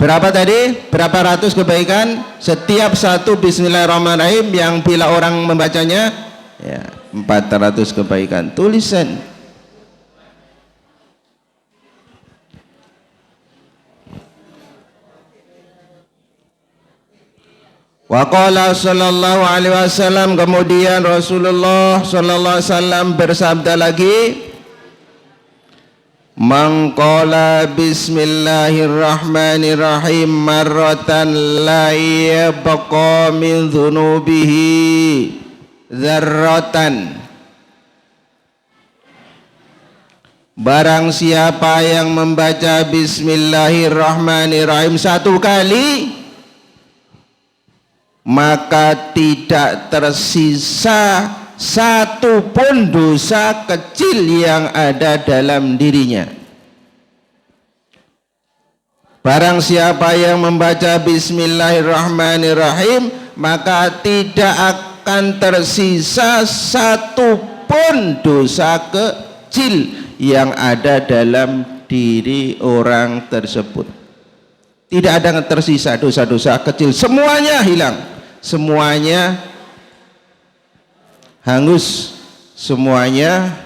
Berapa tadi? Berapa ratus kebaikan? Setiap satu bismillahirrahmanirrahim yang bila orang membacanya ya 400 kebaikan. Tulisan. Wa qala sallallahu alaihi wasallam, kemudian Rasulullah sallallahu alaihi wasallam bersabda lagi, man qala bismillahirrahmanirrahim marratan la yabqa min dhunubihi dzarratan. Barang siapa yang membaca bismillahirrahmanirrahim satu kali, maka tidak tersisa satu pun dosa kecil yang ada dalam dirinya. Barang siapa yang membaca bismillahirrahmanirrahim, maka tidak akan tersisa satu pun dosa kecil yang ada dalam diri orang tersebut. Tidak ada yang tersisa dosa-dosa kecil, semuanya hilang. Semuanya hangus, semuanya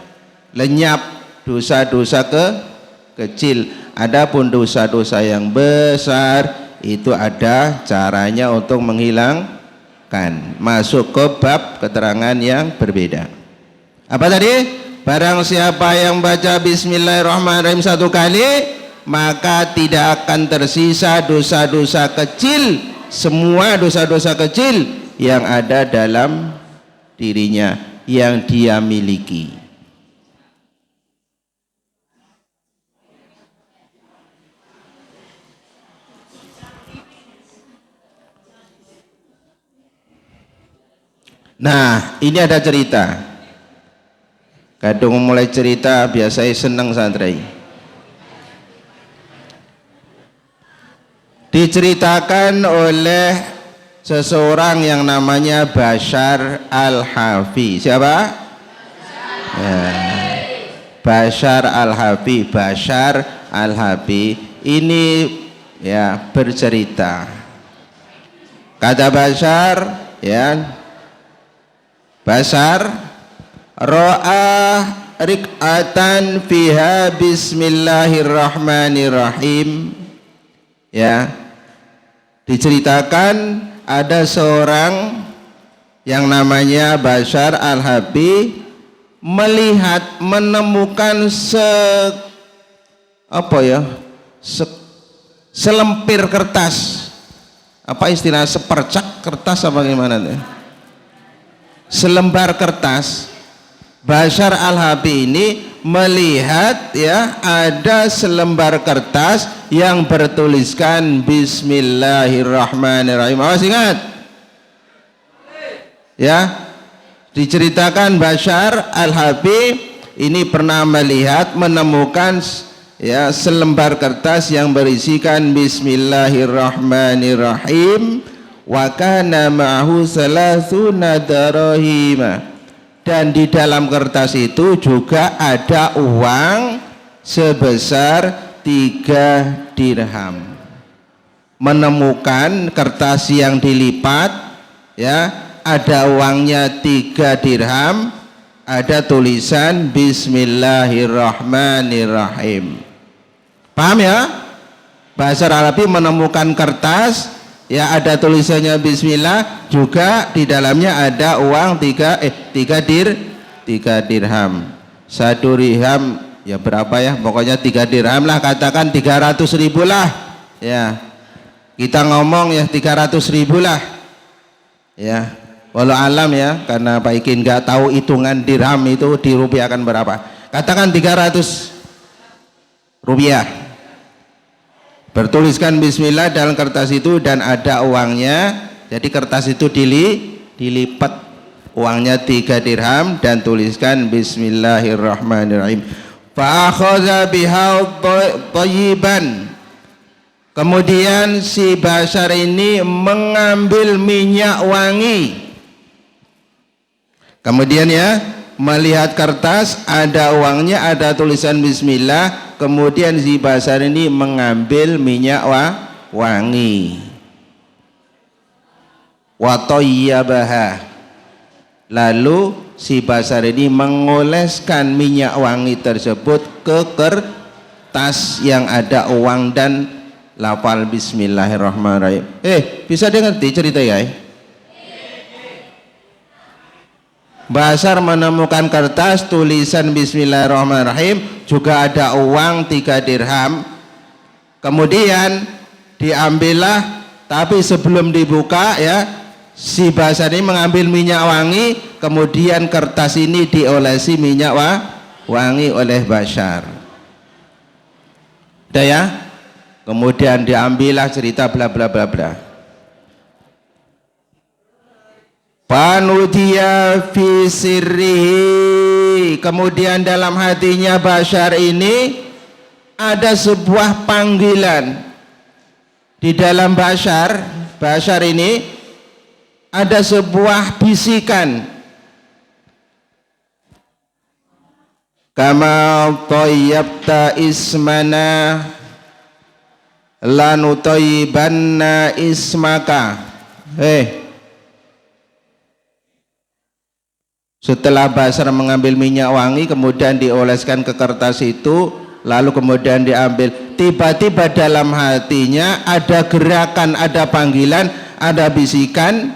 lenyap dosa-dosa kecil. Adapun dosa-dosa yang besar itu ada caranya untuk menghilangkan. Masuk ke bab keterangan yang berbeda. Apa tadi? Barang siapa yang baca bismillahirrahmanirrahim satu kali, maka tidak akan tersisa dosa-dosa kecil, semua dosa-dosa kecil yang ada dalam dirinya yang dia miliki. Nah, ini ada cerita. Kadung mulai cerita biasanya seneng santri. Diceritakan oleh seseorang yang namanya Bashar Al-Hafi. Siapa? Ya. Bashar Al-Hafi. Bashar Al-Hafi ini ya bercerita. Kata Bashar, ya, Bashar ro'a rik'atan fiha bismillahirrahmanirrahim. Ya, diceritakan ada seorang yang namanya Bashar Al-Hafi melihat, menemukan selempir kertas. Apa istilah, sepercak kertas apa gimana tuh? Selembar kertas. Bashar Al-Hafi ini melihat ya ada selembar kertas yang bertuliskan bismillahirrahmanirrahim. Awas ingat. Ya, diceritakan Bashar Al-Hafi ini pernah melihat, menemukan ya selembar kertas yang berisikan bismillahirrahmanirrahim wa kana ma'hu salasuna darahima. Dan di dalam kertas itu juga ada uang sebesar 3 dirham. Menemukan kertas yang dilipat, ya, ada uangnya 3 dirham, ada tulisan bismillahirrahmanirrahim. Paham ya? Bashar Al-Hafi menemukan kertas, ya ada tulisannya bismillah, juga di dalamnya ada uang 3 dirham. 1 dirham ya berapa ya, pokoknya 3 dirham lah, katakan 300.000 lah ya, kita ngomong ya 300.000 lah ya, walau alam ya, karena Pak Ikin nggak tahu hitungan dirham itu dirupiahkan berapa, katakan 300 rupiah. Bertuliskan bismillah dalam kertas itu dan ada uangnya. Jadi kertas itu dilipat, uangnya 3 dirham dan tuliskan bismillahirrahmanirrahim. Fa akhadha biha thayyiban. Kemudian si Bashar ini mengambil minyak wangi. Kemudian ya, melihat kertas ada uangnya, ada tulisan bismillah. Kemudian si Bashar ini mengambil minyak wangi. Wa thayyabaha, lalu si Bashar ini mengoleskan minyak wangi tersebut ke kertas yang ada uang dan lafal bismillahirrahmanirrahim. Bisa dengar cerita ya? Bashar menemukan kertas tulisan bismillahirrahmanirrahim, juga ada uang 3 dirham. Kemudian diambillah, tapi sebelum dibuka ya, si Bashar ini mengambil minyak wangi, kemudian kertas ini diolesi minyak wangi oleh Bashar. Udah ya? Kemudian diambillah cerita bla bla bla bla. Panudia fi sirrihi, kemudian dalam hatinya Bashar ini ada sebuah panggilan. Di dalam Bashar ini ada sebuah bisikan. Kama thayyabta ismana lanutayyibanna ismaka. Setelah Bashar mengambil minyak wangi, kemudian dioleskan ke kertas itu, lalu kemudian diambil. Tiba-tiba dalam hatinya ada gerakan, ada panggilan, ada bisikan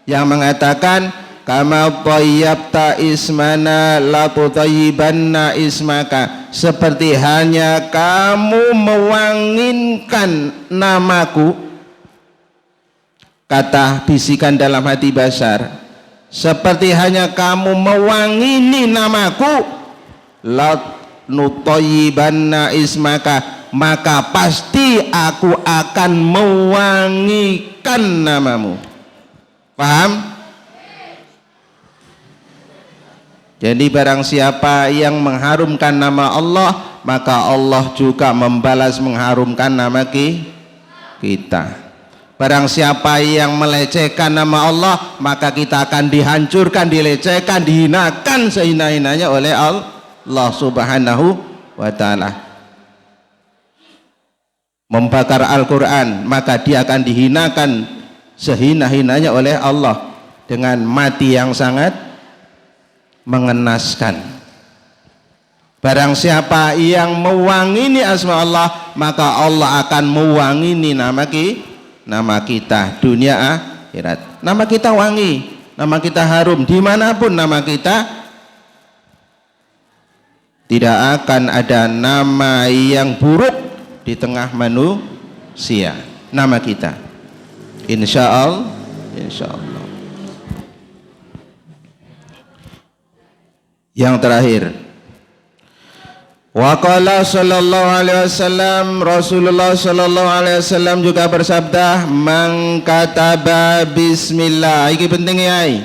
yang mengatakan, kama thayyabta ismana la tutayyibanna ismaka, seperti hanya kamu mewanginkan namaku. Kata bisikan dalam hati Bashar, seperti hanya kamu mewangini namaku, la nutayyibanna ismaka, maka pasti aku akan mewangikan namamu. Paham? Jadi barang siapa yang mengharumkan nama Allah, maka Allah juga membalas mengharumkan nama kita. Barang siapa yang melecehkan nama Allah, maka kita akan dihancurkan, dilecehkan, dihinakan sehina-hinanya oleh Allah Subhanahu wa ta'ala. Membakar Al-Quran, maka dia akan dihinakan sehina-hinanya oleh Allah dengan mati yang sangat mengenaskan. Barang siapa yang mewangini asma Allah, maka Allah akan mewangini nama kita dunia akhirat. Nama kita wangi, nama kita harum, dimanapun nama kita, tidak akan ada nama yang buruk di tengah manusia. Nama kita, insya Allah. Yang terakhir, wa qala sallallahu alaihi wasallam, Rasulullah sallallahu alaihi wasallam juga bersabda, man kataba bismillah. Iki penting ya,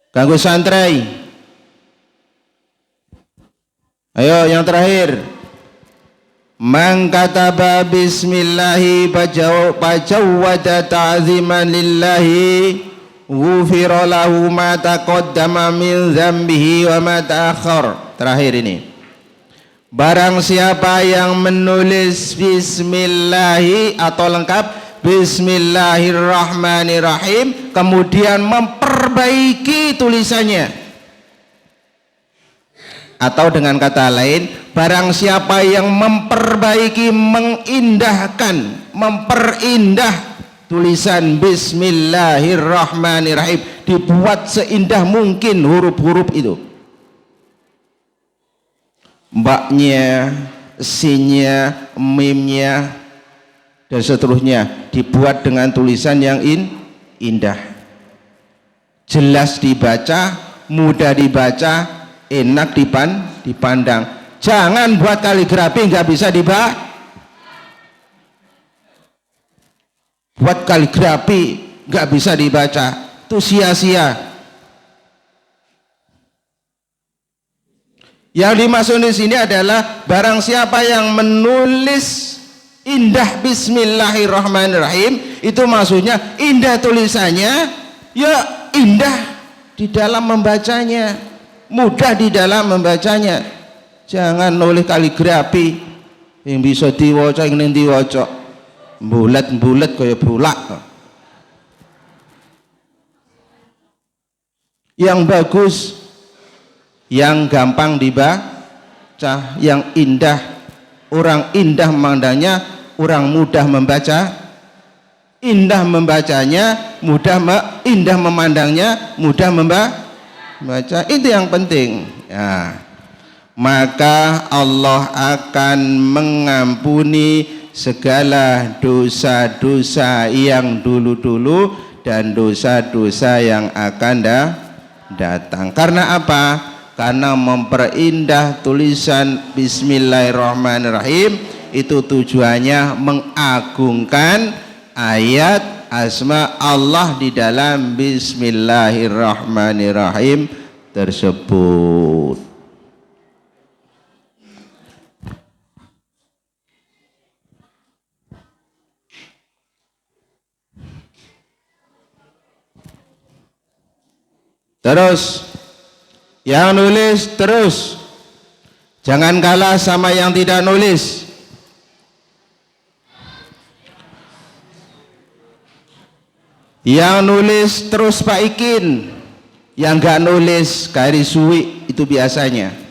kanggo santri. Ayo yang terakhir, man kataba bismillahi fajawwada ta'ziman lillahi ghufira lahu ma taqaddama min dzambihi wa ma ta'akhkhar. Terakhir ini, barang siapa yang menulis bismillahi atau lengkap bismillahirrahmanirrahim, kemudian memperbaiki tulisannya, atau dengan kata lain, barang siapa yang memperbaiki, mengindahkan, memperindah tulisan bismillahirrahmanirrahim, dibuat seindah mungkin huruf-huruf itu, mbaknya, sinnya, mimnya, dan seterusnya, dibuat dengan tulisan yang indah, jelas dibaca, mudah dibaca, enak dipandang. Jangan buat kaligrafi nggak bisa dibaca. Buat kaligrafi nggak bisa dibaca, itu sia-sia. Yang dimaksud di sini adalah barang siapa yang menulis indah bismillahirrahmanirrahim, itu maksudnya indah tulisannya, ya indah di dalam membacanya, mudah di dalam membacanya. Jangan nulis kaligrafi yang bisa diwaca yang ning diwaca bulat-bulat kaya bulak. Yang bagus, yang gampang dibaca, yang indah, orang indah memandangnya, orang mudah membaca, indah membacanya, indah memandangnya, mudah membaca. Itu yang penting ya. Maka Allah akan mengampuni segala dosa-dosa yang dulu-dulu dan dosa-dosa yang akan datang. Karena apa? Karena memperindah tulisan Bismillahirrahmanirrahim itu tujuannya mengagungkan ayat asma Allah di dalam Bismillahirrahmanirrahim tersebut. Terus yang nulis terus, jangan kalah sama yang tidak nulis. Yang nulis terus Pak Ikin, yang gak nulis kari suwi itu biasanya.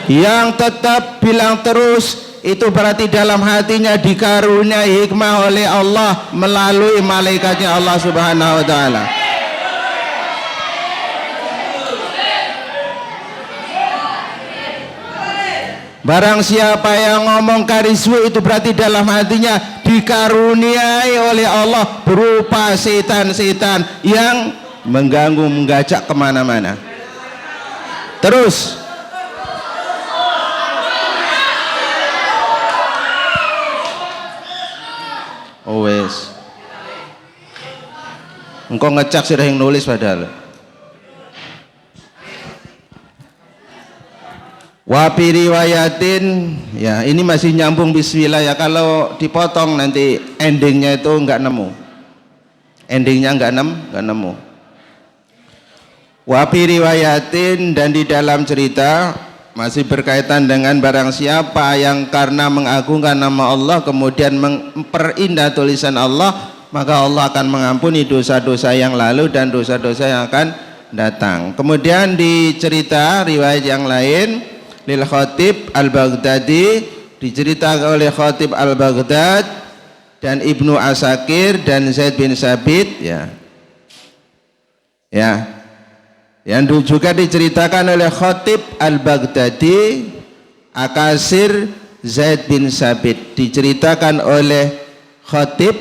Yang tetap bilang terus itu berarti dalam hatinya dikaruniai hikmah oleh Allah melalui malaikatnya Allah Subhanahu wa taala. Barang siapa yang ngomong kariswi itu berarti dalam hatinya dikaruniai oleh Allah berupa setan-setan yang mengganggu, menggajak kemana-mana. Terus wes engkau ngecak sih yang nulis padahal. Wapi riwayatin, ya ini masih nyambung bismillah ya, kalau dipotong nanti endingnya itu nggak nemu, endingnya nggak nemu. Wapi riwayatin, dan di dalam cerita masih berkaitan dengan barang siapa yang karena mengagungkan nama Allah kemudian memperindah tulisan Allah, maka Allah akan mengampuni dosa-dosa yang lalu dan dosa-dosa yang akan datang. Kemudian di cerita riwayat yang lain, lil Khatib al-Baghdadi, diceritakan oleh Khatib al-Baghdad dan Ibnu Asakir dan Zaid bin Sabit ya. Yang juga diceritakan oleh Khatib al-Baghdadi, Akasir Zaid bin Sabit, diceritakan oleh Khatib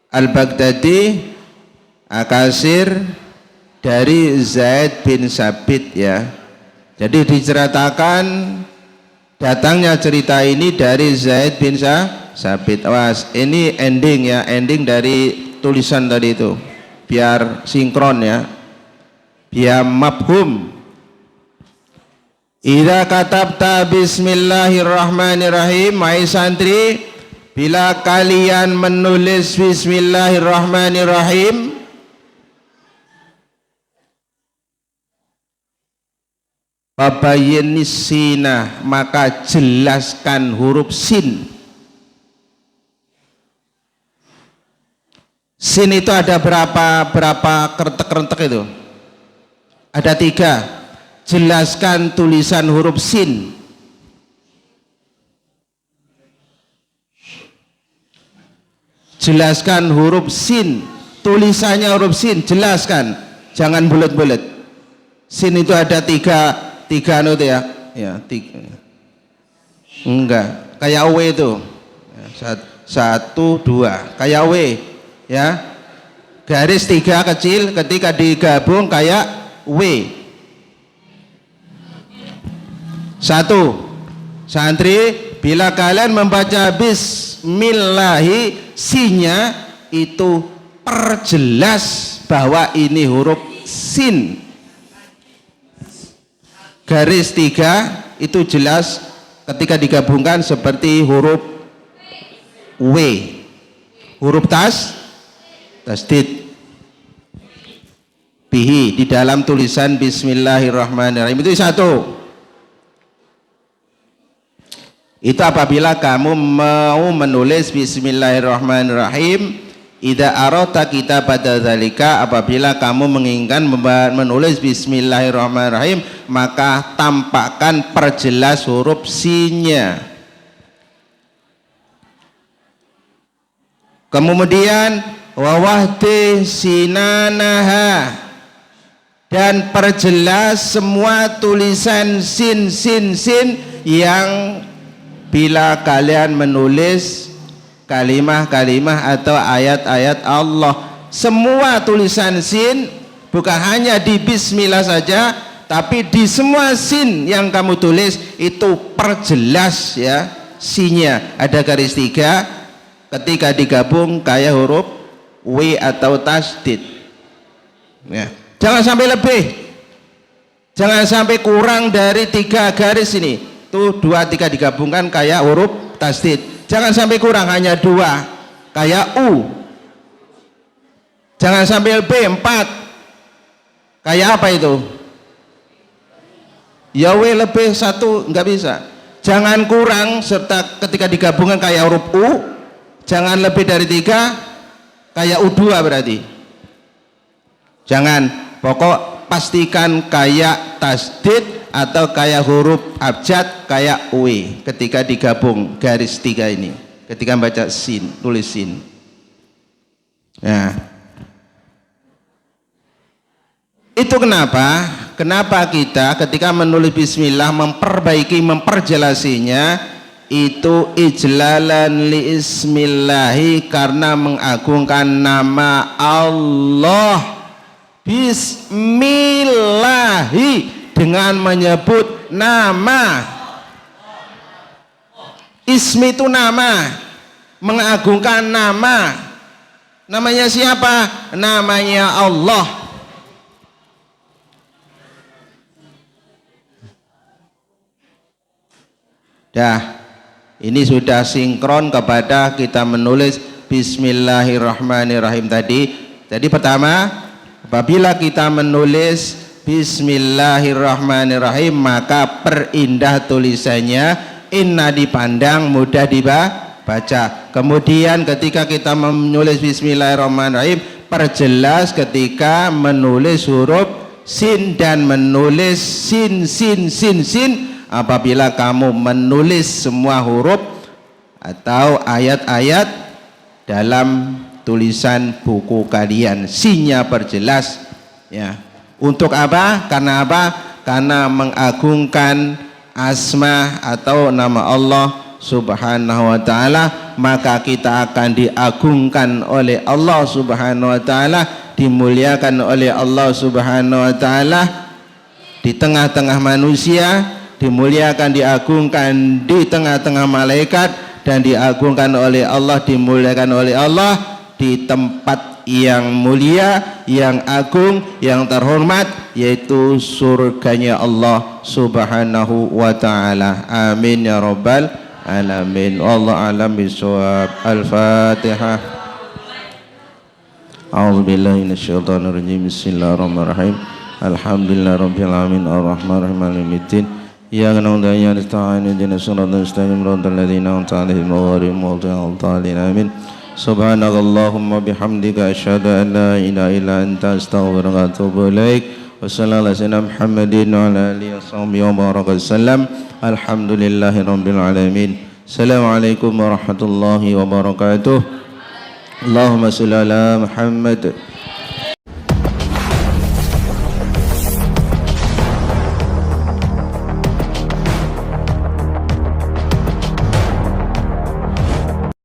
al-Baghdadi, Akasir dari Zaid bin Sabit ya. Jadi diceritakan datangnya cerita ini dari Zaid bin Sabit. Awas, ini ending ya, ending dari tulisan tadi itu, biar sinkron ya, biar mafhum. Idza katabta bismillahirrahmanirrahim, hai santri, bila kalian menulis bismillahirrahmanirrahim, babayinis sina, maka jelaskan huruf sin. Sin itu ada berapa kerentek itu? Ada 3. Jelaskan tulisan huruf sin. Jelaskan huruf sin, tulisannya huruf sin, jelaskan, jangan bulat-bulat. Sin itu ada 3 not ya, 3. Enggak, kayak W itu, 1, 2, kayak W ya, garis 3 kecil, ketika digabung kayak W. 1. Santri, bila kalian membaca bismillahi, sinya itu perjelas bahwa ini huruf sin. Garis 3 itu jelas ketika digabungkan seperti huruf W, huruf tasdid bihi di dalam tulisan bismillahirrahmanirrahim. Itu satu. Itu apabila kamu mau menulis bismillahirrahmanirrahim, idza arata kita pada zalika, apabila kamu menginginkan menulis bismillahirrahmanirrahim, maka tampakkan perjelas huruf sinnya. Kemudian wawahdi sinanaha, dan perjelas semua tulisan sin yang bila kalian menulis kalimah-kalimah atau ayat-ayat Allah, semua tulisan sin, bukan hanya di bismillah saja, tapi di semua sin yang kamu tulis itu perjelas ya sinnya, ada garis 3 ketika digabung kayak huruf W atau tasdid ya. Jangan sampai lebih, jangan sampai kurang dari 3 garis ini. Tuh 2, 3 digabungkan kayak huruf tasdid. Jangan sampai kurang, hanya 2 kayak U. Jangan sampai lebih, 4 kayak apa itu? Ya W lebih 1 nggak bisa. Jangan kurang serta ketika digabungkan kayak huruf U. Jangan lebih dari 3 kayak U2 berarti. Jangan. Pokok pastikan kayak tasdid atau kayak huruf abjad kayak W ketika digabung garis 3 ini, ketika baca sin, tulis sin ya. Itu kenapa kita ketika menulis bismillah memperjelasinya itu ijlalan li ismillahi, karena mengagungkan nama Allah. Bismillahi, dengan menyebut nama. Ismi itu nama, mengagungkan nama. Namanya siapa? Namanya Allah. Dah, ini sudah sinkron kepada kita menulis bismillahirrahmanirrahim tadi. Jadi pertama, apabila kita menulis bismillahirrahmanirrahim, maka perindah tulisannya, inna dipandang, mudah dibaca. Kemudian ketika kita menulis bismillahirrahmanirrahim, perjelas ketika menulis huruf sin dan menulis sin. Apabila kamu menulis semua huruf atau ayat-ayat dalam tulisan buku kalian, sinnya perjelas ya. Untuk apa? Karena apa? Karena mengagungkan asma atau nama Allah subhanahu wa ta'ala, maka kita akan diagungkan oleh Allah subhanahu wa ta'ala, dimuliakan oleh Allah subhanahu wa ta'ala di tengah-tengah manusia, dimuliakan, diagungkan di tengah-tengah malaikat, dan diagungkan oleh Allah, dimuliakan oleh Allah di tempat yang mulia, yang agung, yang terhormat, yaitu surganya Allah subhanahu wa ta'ala. Amin ya rabbal alamin. Wallahu a'lam bishawab. Al-Fatihah. A'udzubillahi minasyaitonir rajim. Bismillahirrahmanirrahim. Alhamdulillah rabbil alamin arrahmanir rahim maliki yaumiddin. Iyyaka na'budu wa iyyaka nasta'in. Ihdinas siratal mustaqim. Shiratal ladzina an'amta 'alaihim ghairil maghdubi 'alaihim. Amin. Subhanakallahumma bihamdika asyhadu an la ilaha illa anta astaghfiruka wa atubu ilaik. Wassallallahu ala Muhammadin wa ala alihi washabbihi wa baraka wasallam. Alhamdulillahirabbil alamin. Assalamualaikum warahmatullahi wabarakatuh. Allahumma shalli ala Muhammad